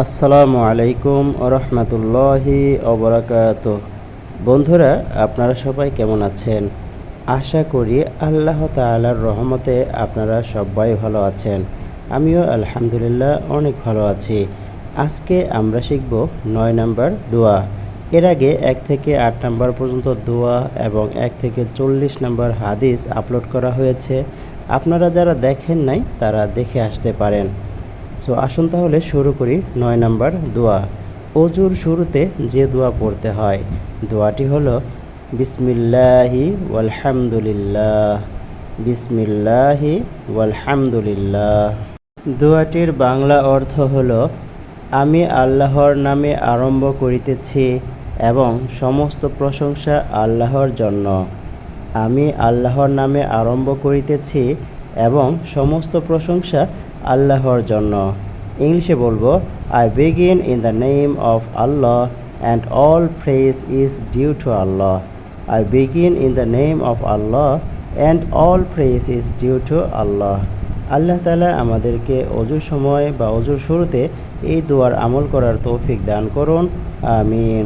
আসসালামু আলাইকুম রহমতুল্লাহি ওবরাকাতুহ। বন্ধুরা, আপনারা সবাই কেমন আছেন? আশা করি আল্লাহ তাআলার রহমতে আপনারা সবাই ভালো আছেন। আমিও আলহামদুলিল্লাহ অনেক ভালো আছি। আজকে আমরা শিখব ৯ নাম্বার দোয়া। এর আগে ১ থেকে ৮ নাম্বার পর্যন্ত দোয়া এবং ১ থেকে ৪০ নাম্বার হাদিস আপলোড করা হয়েছে। আপনারা যারা দেখেন নাই তারা দেখে আসতে পারেন। সো আসুন তাহলে শুরু করি ৯ নাম্বার দোয়া। অজুর শুরুতে যে দোয়া পড়তে হয়, দোয়াটি হলো বিসমিল্লাহি ওয়ালহামদুলিল্লাহ, বিসমিল্লাহি ওয়ালহামদুলিল্লাহ। দোয়াটির বাংলা অর্থ হলো, আমি আল্লাহর নামে আরম্ভ করিতেছি এবং সমস্ত প্রশংসা আল্লাহর জন্য। আমি আল্লাহর নামে আরম্ভ করিতেছি এবং সমস্ত প্রশংসা আল্লাহর জন্য। ইংলিশে বলবো, I begin in the name of Allah and all praise is due to Allah. I begin in the name of Allah and all praise is due to Allah. Allah তাআলা আমাদেরকে অজুর সময় বা অজুর শুরুতে এই দোয়ার আমল করার তৌফিক দান করুন। আমিন।